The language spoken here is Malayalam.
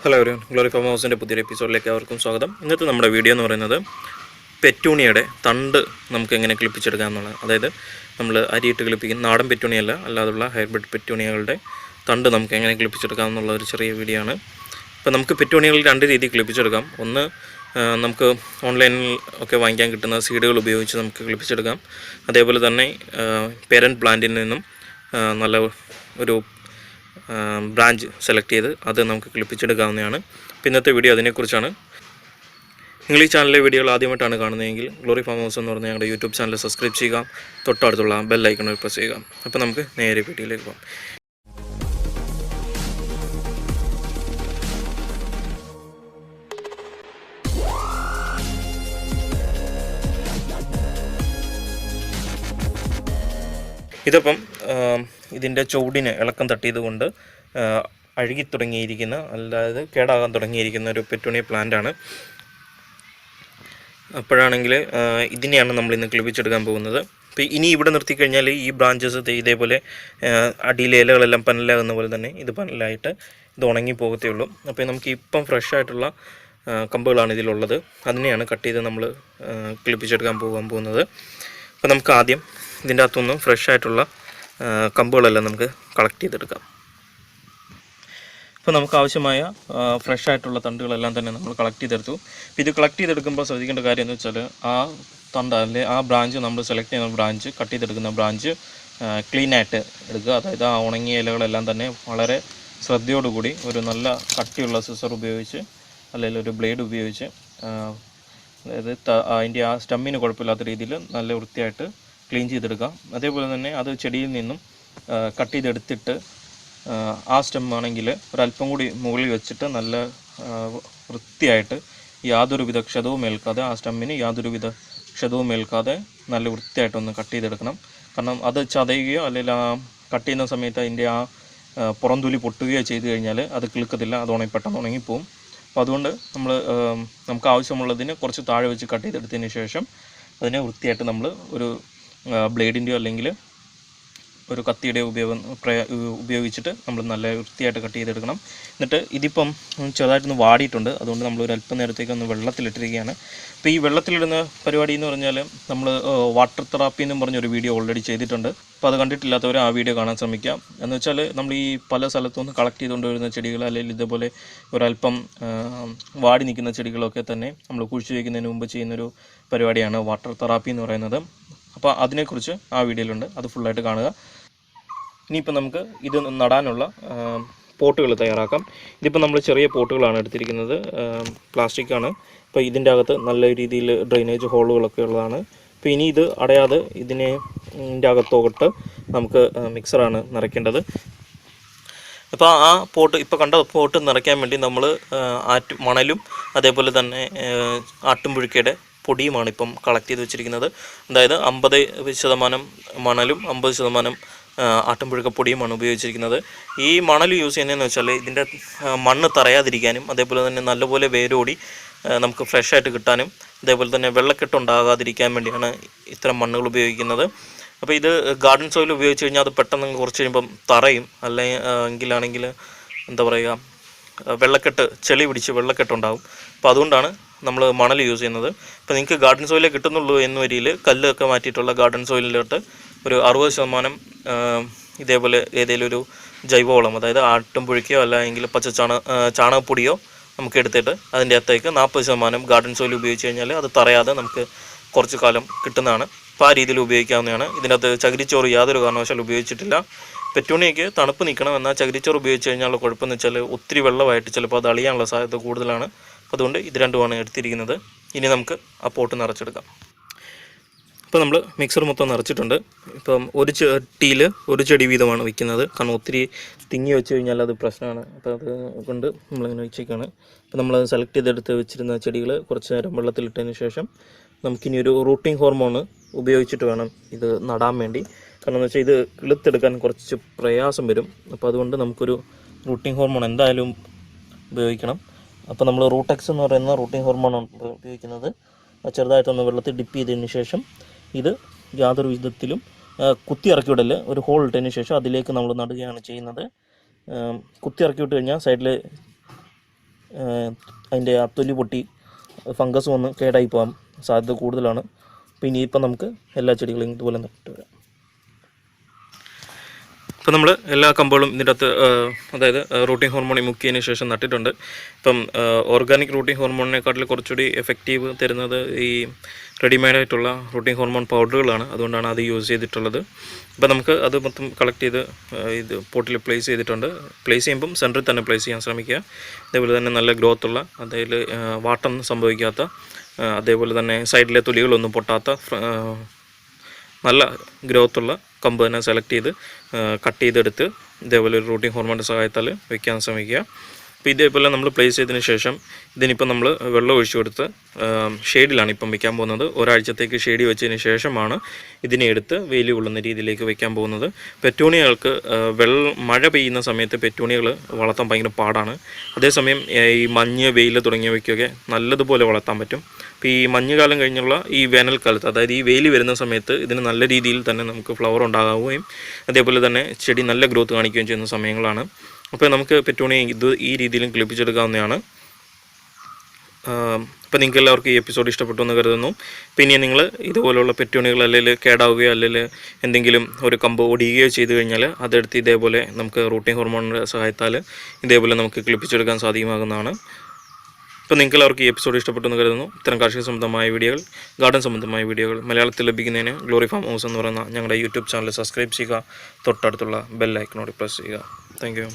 ഹലോ എവരിവൺ, ഗ്ലോറി ഫാം ഹൗസിൻ്റെ പുതിയൊരു എപ്പിസോഡിലേക്ക് അവർക്കും സ്വാഗതം. ഇന്നത്തെ നമ്മുടെ വീഡിയോ എന്ന് പറയുന്നത് പെറ്റൂണിയയുടെ തണ്ട് നമുക്ക് എങ്ങനെ കിളിപ്പിച്ചെടുക്കാം എന്നുള്ളത്. അതായത് നമ്മൾ അരിയിട്ട് കിളിപ്പിക്കുന്ന നാടൻ പെറ്റൂണിയല്ല, അല്ലാതുള്ള ഹൈബ്രിഡ് പെറ്റൂണിയകളുടെ തണ്ട് നമുക്ക് എങ്ങനെ കിളിപ്പിച്ചെടുക്കാം എന്നുള്ള ഒരു ചെറിയ വീഡിയോ ആണ്. ഇപ്പോൾ നമുക്ക് പെറ്റൂണിയകൾ രണ്ട് രീതിയിൽ കിളിപ്പിച്ചെടുക്കാം. ഒന്ന്, നമുക്ക് ഓൺലൈനിൽ ഒക്കെ വാങ്ങിക്കാൻ കിട്ടുന്ന സീഡുകൾ ഉപയോഗിച്ച് നമുക്ക് കിളിപ്പിച്ചെടുക്കാം. അതേപോലെ തന്നെ പേരൻറ്റ് പ്ലാന്റിൽ നിന്നും നല്ല ഒരു ബ്രാഞ്ച് സെലക്ട് ചെയ്ത് അത് നമുക്ക് കിളിപ്പിച്ചെടുക്കാവുന്നതാണ്. ഇന്നത്തെ വീഡിയോ അതിനെക്കുറിച്ചാണ്. നിങ്ങൾ ഈ ചാനലിലെ വീഡിയോകൾ ആദ്യമായിട്ടാണ് കാണുന്നതെങ്കിൽ ഗ്ലോറി ഫാം ഹൗസ് എന്ന് പറഞ്ഞാൽ ഞങ്ങളുടെ യൂട്യൂബ് ചാനൽ സബ്സ്ക്രൈബ് ചെയ്യുക, തൊട്ടടുത്തുള്ള ബെൽ ഐക്കണിൽ പ്രസ് ചെയ്യുക. അപ്പോൾ നമുക്ക് നേരെ വീഡിയോയിലേക്ക് പോകാം. ഇതിപ്പം ഇതിൻ്റെ ചുവടിന് ഇളക്കം തട്ടിയത് കൊണ്ട് അഴുകി തുടങ്ങിയിരിക്കുന്ന, അതായത് കേടാകാൻ തുടങ്ങിയിരിക്കുന്ന ഒരു പെറ്റൂണിയ പ്ലാന്റാണ്. അപ്പോഴാണെങ്കിൽ ഇതിനെയാണ് നമ്മൾ ഇന്ന് കിളിപ്പിച്ചെടുക്കാൻ പോകുന്നത്. അപ്പോൾ ഇനി ഇവിടെ നിർത്തിക്കഴിഞ്ഞാൽ ഈ ബ്രാഞ്ചസ് ഇതേപോലെ അടിയിലെ ഇലകളെല്ലാം പനലാകുന്ന പോലെ തന്നെ ഇത് പനലായിട്ട് ഇത് ഉണങ്ങി പോകത്തേ ഉള്ളൂ. അപ്പോൾ നമുക്ക് ഇപ്പം ഫ്രഷ് ആയിട്ടുള്ള കമ്പുകളാണ് ഇതിലുള്ളത്. അതിനെയാണ് കട്ട് ചെയ്ത് നമ്മൾ കിളിപ്പിച്ചെടുക്കാൻ പോകുന്നത്. അപ്പോൾ നമുക്ക് ആദ്യം ഇതിൻ്റെ അകത്തുനിന്ന് ഫ്രഷ് ആയിട്ടുള്ള കമ്പുകളെല്ലാം നമുക്ക് കളക്ട് ചെയ്തെടുക്കാം. ഇപ്പോൾ നമുക്ക് ആവശ്യമായ ഫ്രഷ് ആയിട്ടുള്ള തണ്ടുകളെല്ലാം തന്നെ നമ്മൾ കളക്ട് ചെയ്തെടുത്തു. ഇത് കളക്ട് ചെയ്തെടുക്കുമ്പോൾ ശ്രദ്ധിക്കേണ്ട കാര്യം എന്ന് വെച്ചാൽ ആ തണ്ട് അല്ലെങ്കിൽ ആ ബ്രാഞ്ച് നമ്മൾ സെലക്ട് ചെയ്യുന്ന ബ്രാഞ്ച്, കട്ട് ചെയ്തെടുക്കുന്ന ബ്രാഞ്ച് ക്ലീനായിട്ട് എടുക്കുക. അതായത് ആ ഉണങ്ങിയ ഇലകളെല്ലാം തന്നെ വളരെ ശ്രദ്ധയോടുകൂടി ഒരു നല്ല കട്ടിയുള്ള സിസർ ഉപയോഗിച്ച് അല്ലെങ്കിൽ ഒരു ബ്ലേഡ് ഉപയോഗിച്ച്, അതായത് അതിൻ്റെ ആ സ്റ്റമ്മിന് കുഴപ്പമില്ലാത്ത രീതിയിൽ നല്ല വൃത്തിയായിട്ട് ക്ലീൻ ചെയ്തെടുക്കാം. അതേപോലെ തന്നെ അത് ചെടിയിൽ നിന്നും കട്ട് ചെയ്തെടുത്തിട്ട് ആ സ്റ്റെമ്മാണെങ്കിൽ ഒരല്പം കൂടി മുകളിൽ വെച്ചിട്ട് നല്ല വൃത്തിയായിട്ട് യാതൊരുവിധ ക്ഷതവും ഏൽക്കാതെ, ആ സ്റ്റെമ്മിന് യാതൊരുവിധ ക്ഷതവും ഏൽക്കാതെ നല്ല വൃത്തിയായിട്ടൊന്ന് കട്ട് ചെയ്തെടുക്കണം. കാരണം അത് ചതയുകയോ അല്ലെങ്കിൽ ആ കട്ട് ചെയ്യുന്ന സമയത്ത് അതിൻ്റെ ആ പുറംതൊലി പൊട്ടുകയോ ചെയ്ത് കഴിഞ്ഞാൽ അത് കിളുക്കത്തില്ല, അത് പെട്ടെന്ന് ഉണങ്ങിപ്പോവും. അപ്പോൾ അതുകൊണ്ട് നമുക്ക് ആവശ്യമുള്ളതിന് കുറച്ച് താഴെ വെച്ച് കട്ട് ചെയ്തെടുത്തതിന് ശേഷം അതിനെ വൃത്തിയായിട്ട് നമ്മൾ ഒരു ബ്ലേഡിൻ്റെയോ അല്ലെങ്കിൽ ഒരു കത്തിയുടെ ഉപയോഗിച്ചിട്ട് നമ്മൾ നല്ല വൃത്തിയായിട്ട് കട്ട് ചെയ്തെടുക്കണം. എന്നിട്ട് ഇതിപ്പം ചെറുതായിട്ടൊന്ന് വാടിയിട്ടുണ്ട്, അതുകൊണ്ട് നമ്മൾ ഒരു അല്പം നേരത്തേക്ക് ഒന്ന് വെള്ളത്തിലിട്ടിരിക്കുകയാണ്. അപ്പോൾ ഈ വെള്ളത്തിലിടുന്ന പരിപാടി എന്ന് പറഞ്ഞാൽ നമ്മൾ വാട്ടർ തെറാപ്പി എന്നും പറഞ്ഞൊരു വീഡിയോ ഓൾറെഡി ചെയ്തിട്ടുണ്ട്. അപ്പോൾ അത് കണ്ടിട്ടില്ലാത്തവർ ആ വീഡിയോ കാണാൻ ശ്രമിക്കാം. എന്ന് വെച്ചാൽ നമ്മൾ ഈ പല സ്ഥലത്തുനിന്ന് കളക്ട് ചെയ്തുകൊണ്ട് വരുന്ന ചെടികൾ അല്ലെങ്കിൽ ഇതേപോലെ ഒരല്പം വാടി നിൽക്കുന്ന ചെടികളൊക്കെ തന്നെ നമ്മൾ കുഴിച്ചു വയ്ക്കുന്നതിന് മുമ്പ് ചെയ്യുന്നൊരു പരിപാടിയാണ് വാട്ടർ തെറാപ്പി എന്ന് പറയുന്നത്. അപ്പോൾ അതിനെക്കുറിച്ച് ആ വീഡിയോയിലുണ്ട്, അത് ഫുള്ളായിട്ട് കാണുക. ഇനിയിപ്പോൾ നമുക്ക് ഇത് നടാനുള്ള പോട്ടുകൾ തയ്യാറാക്കാം. ഇതിപ്പോൾ നമ്മൾ ചെറിയ പോട്ടുകളാണ് എടുത്തിരിക്കുന്നത്, പ്ലാസ്റ്റിക്കാണ്. അപ്പോൾ ഇതിൻ്റെ അകത്ത് നല്ല രീതിയിൽ ഡ്രെയിനേജ് ഹോളുകളൊക്കെ ഉള്ളതാണ്. അപ്പോൾ ഇനി ഇത് അടയാതെ ഇതിൻ്റെ അകത്തോട്ട് നമുക്ക് മിക്സറാണ് നിറയ്ക്കേണ്ടത്. അപ്പോൾ ആ പോട്ട്, ഇപ്പോൾ കണ്ട പോട്ട് നിറയ്ക്കാൻ വേണ്ടി നമ്മൾ മണലും അതേപോലെ തന്നെ ആട്ടുംപുഴുക്കയുടെ പൊടിയുമാണ് ഇപ്പം കളക്ട് ചെയ്ത് വെച്ചിരിക്കുന്നത്. അതായത് 50% മണലും 50% ആട്ടുംപുഴുക്കപ്പൊടിയുമാണ് ഉപയോഗിച്ചിരിക്കുന്നത്. ഈ മണൽ യൂസ് ചെയ്യുന്നതെന്ന് വെച്ചാൽ ഇതിൻ്റെ മണ്ണ് തറയാതിരിക്കാനും അതേപോലെ തന്നെ നല്ലപോലെ വേരോടി നമുക്ക് ഫ്രഷായിട്ട് കിട്ടാനും അതേപോലെ തന്നെ വെള്ളക്കെട്ടുണ്ടാകാതിരിക്കാൻ വേണ്ടിയാണ് ഇത്തരം മണ്ണുകൾ ഉപയോഗിക്കുന്നത്. അപ്പോൾ ഇത് ഗാർഡൻ സോയിൽ ഉപയോഗിച്ച് കഴിഞ്ഞാൽ അത് പെട്ടെന്ന് കുറച്ച് കഴിയുമ്പം തറയും എങ്കിലാണെങ്കിൽ എന്താ പറയുക, വെള്ളക്കെട്ട്, ചെളി പിടിച്ച് വെള്ളക്കെട്ടുണ്ടാകും. അപ്പോൾ അതുകൊണ്ടാണ് നമ്മൾ മണൽ യൂസ് ചെയ്യുന്നത്. ഇപ്പോൾ നിങ്ങൾക്ക് ഗാർഡൻ സോയിലേ കിട്ടുന്നുള്ളൂ എന്ന വരിയിൽ കല്ലൊക്കെ മാറ്റിയിട്ടുള്ള ഗാർഡൻ സോയിലിലോട്ട് ഒരു 60% ഇതേപോലെ ഏതെങ്കിലും ഒരു ജൈവവളം, അതായത് ആട്ടുംപുഴുക്കയോ അല്ലെങ്കിൽ ചാണകപ്പൊടിയോ നമുക്ക് എടുത്തിട്ട് അതിൻ്റെ അകത്തേക്ക് 40% ഗാർഡൻ സോയിൽ ഉപയോഗിച്ച് കഴിഞ്ഞാൽ അത് തറയാതെ നമുക്ക് കുറച്ച് കാലം കിട്ടുന്നതാണ്. അപ്പോൾ ആ രീതിയിൽ ഉപയോഗിക്കാവുന്നതാണ്. ഇതിനകത്ത് ചകിരിച്ചോറ് യാതൊരു കാരണവശാലും ഉപയോഗിച്ചിട്ടില്ല. പെറ്റൂണിയയ്ക്ക് തണുപ്പ് നിൽക്കണം, എന്നാൽ ചകിരിച്ചോറ് ഉപയോഗിച്ച് കഴിഞ്ഞാൽ കുഴപ്പമെന്ന് വെച്ചാൽ ഒത്തിരി വെള്ളമായിട്ട് ചിലപ്പോൾ അത് അളിയാനുള്ള സാധ്യത കൂടുതലാണ്. അതുകൊണ്ട് ഇത് രണ്ടുമാണ് എടുത്തിരിക്കുന്നത്. ഇനി നമുക്ക് ആ പോട്ട് നിറച്ചെടുക്കാം. ഇപ്പോൾ നമ്മൾ മിക്സർ മൊത്തം നിറച്ചിട്ടുണ്ട്. ഇപ്പം ഒരു ചട്ടിയിൽ ഒരു ചെടി വീതമാണ് വയ്ക്കുന്നത്, കാരണം ഒത്തിരി തിങ്ങി വെച്ച് കഴിഞ്ഞാൽ അത് പ്രശ്നമാണ്. അപ്പോൾ അത് കൊണ്ട് നമ്മളിങ്ങനെ വെച്ചേക്കാണ്. അപ്പോൾ നമ്മളത് സെലക്ട് ചെയ്തെടുത്ത് വെച്ചിരുന്ന ചെടികൾ കുറച്ച് നേരം വെള്ളത്തിലിട്ടതിന് ശേഷം നമുക്കിനി ഒരു റൂട്ടിംഗ് ഹോർമോൺ ഉപയോഗിച്ചിട്ട് വേണം ഇത് നടാൻ വേണ്ടി. കാരണം എന്ന് വെച്ചാൽ ഇത് കിളുത്തെടുക്കാൻ കുറച്ച് പ്രയാസം വരും. അപ്പോൾ അതുകൊണ്ട് നമുക്കൊരു റൂട്ടിംഗ് ഹോർമോൺ എന്തായാലും ഉപയോഗിക്കണം. അപ്പോൾ നമ്മൾ റൂട്ടെക്സ് എന്ന് പറയുന്ന റൂട്ടിംഗ് ഹോർമോണാണ് ഉപയോഗിക്കുന്നത്. ചെറുതായിട്ടൊന്ന് വെള്ളത്തിൽ ഡിപ്പ് ചെയ്തതിന് ശേഷം ഇത് യാതൊരു വിധത്തിലും കുത്തി ഇറക്കി വിടൽ, ഒരു ഹോൾ ഇട്ടതിന് ശേഷം അതിലേക്ക് നമ്മൾ നടുകയാണ് ചെയ്യുന്നത്. കുത്തി ഇറക്കി വിട്ട് കഴിഞ്ഞാൽ സൈഡിൽ അതിൻ്റെ ആ തൊലി പൊട്ടി ഫംഗസ് വന്ന് കേടായി പോകാൻ സാധ്യത കൂടുതലാണ്. അപ്പോൾ ഇനിയിപ്പം നമുക്ക് എല്ലാ ചെടികളും ഇതുപോലെ നട്ടിട്ട് വരാം. ഇപ്പോൾ നമ്മൾ എല്ലാ കമ്പുകളും ഇതിൻ്റെ അകത്ത് അതായത് റൂട്ടിംഗ് ഹോർമോൺ മുക്കിയതിന് ശേഷം നട്ടിട്ടുണ്ട്. ഇപ്പം ഓർഗാനിക് റൂട്ടിംഗ് ഹോർമോണിനെക്കാട്ടിൽ കുറച്ചുകൂടി എഫക്റ്റീവ് തരുന്നത് ഈ റെഡിമെയ്ഡായിട്ടുള്ള റൂട്ടിംഗ് ഹോർമോൺ പൗഡറുകളാണ്. അതുകൊണ്ടാണ് അത് യൂസ് ചെയ്തിട്ടുള്ളത്. അപ്പോൾ നമുക്ക് അത് മൊത്തം കളക്ട് ചെയ്ത് ഇത് പോട്ടിൽ പ്ലേസ് ചെയ്തിട്ടുണ്ട്. പ്ലേസ് ചെയ്യുമ്പം സെൻറ്ററിൽ തന്നെ പ്ലേസ് ചെയ്യാൻ ശ്രമിക്കുക. അതേപോലെ തന്നെ നല്ല ഗ്രോത്തുള്ള, അതിൽ വാട്ടം സംഭവിക്കാത്ത, അതേപോലെ തന്നെ സൈഡിലെ തൊലികളൊന്നും പൊട്ടാത്ത നല്ല ഗ്രോത്തുള്ള കമ്പ് തന്നെ സെലക്ട് ചെയ്ത് കട്ട് ചെയ്തെടുത്ത് ഇതേപോലെ ഒരു റൂട്ടിംഗ് ഹോർമോണിൻ്റെ സഹായത്താൽ വയ്ക്കാൻ ശ്രമിക്കുക. അപ്പോൾ ഇതേപോലെ നമ്മൾ പ്ലേസ് ചെയ്തതിന് ശേഷം ഇതിനിപ്പം നമ്മൾ വെള്ളം ഒഴിച്ചു കൊടുത്ത് ഷെയ്ഡിലാണ് ഇപ്പം വയ്ക്കാൻ പോകുന്നത്. ഒരാഴ്ചത്തേക്ക് ഷെയ്ഡി വെച്ചതിന് ശേഷമാണ് ഇതിനെ എടുത്ത് വെയിൽ കൊള്ളുന്ന രീതിയിലേക്ക് വയ്ക്കാൻ പോകുന്നത്. പെറ്റൂണിയകൾക്ക് മഴ പെയ്യുന്ന സമയത്ത് പെറ്റൂണിയകൾ വളർത്താൻ ഭയങ്കര പാടാണ്. അതേസമയം ഈ മഞ്ഞ്, വെയിൽ തുടങ്ങിയവയ്ക്കൊക്കെ നല്ലതുപോലെ വളർത്താൻ പറ്റും. അപ്പോൾ ഈ മഞ്ഞുകാലം കഴിഞ്ഞുള്ള ഈ വേനൽക്കാലത്ത്, അതായത് ഈ വെയിൽ വരുന്ന സമയത്ത് ഇതിന് നല്ല രീതിയിൽ തന്നെ നമുക്ക് ഫ്ലവർ ഉണ്ടാകുകയും അതേപോലെ തന്നെ ചെടി നല്ല ഗ്രോത്ത് കാണിക്കുകയും ചെയ്യുന്ന സമയങ്ങളാണ്. അപ്പോൾ നമുക്ക് പെറ്റൂണിയ ഈ രീതിയിലും കിളിപ്പിച്ചെടുക്കാവുന്നതാണ്. അപ്പോൾ നിങ്ങൾക്ക് എല്ലാവർക്കും ഈ എപ്പിസോഡ് ഇഷ്ടപ്പെട്ടു എന്ന് കരുതുന്നു. പിന്നെ നിങ്ങൾ ഇതുപോലുള്ള പെറ്റൂണികൾ അല്ലെങ്കിൽ കേടാവുകയോ അല്ലെങ്കിൽ എന്തെങ്കിലും ഒരു കമ്പ് ഒടിയുകയോ ചെയ്തു കഴിഞ്ഞാൽ അതെടുത്ത് ഇതേപോലെ നമുക്ക് റൂട്ടിംഗ് ഹോർമോണിൻ്റെ സഹായത്താൽ ഇതേപോലെ നമുക്ക് കിളിപ്പിച്ചെടുക്കാൻ സാധ്യമാകുന്നതാണ്. അപ്പോൾ നിങ്ങൾക്ക് എല്ലാവർക്കും ഈ എപ്പിസോഡ് ഇഷ്ടപ്പെട്ടു എന്ന് കരുതുന്നു. ഇത്തരം കാർഷിക സംബന്ധമായ വീഡിയോകൾ, ഗാർഡൻ സംബന്ധമായ വീഡിയോകൾ മലയാളത്തിൽ ലഭിക്കുന്നതിന് ഗ്ലോറി ഫാം ഹൗസ് എന്ന് പറയുന്ന ഞങ്ങളുടെ യൂട്യൂബ് ചാനൽ സബ്സ്ക്രൈബ് ചെയ്യുക. തൊട്ടടുത്തുള്ള ബെൽ ഐക്കണോട് പ്രസ് ചെയ്യുക. Thank you.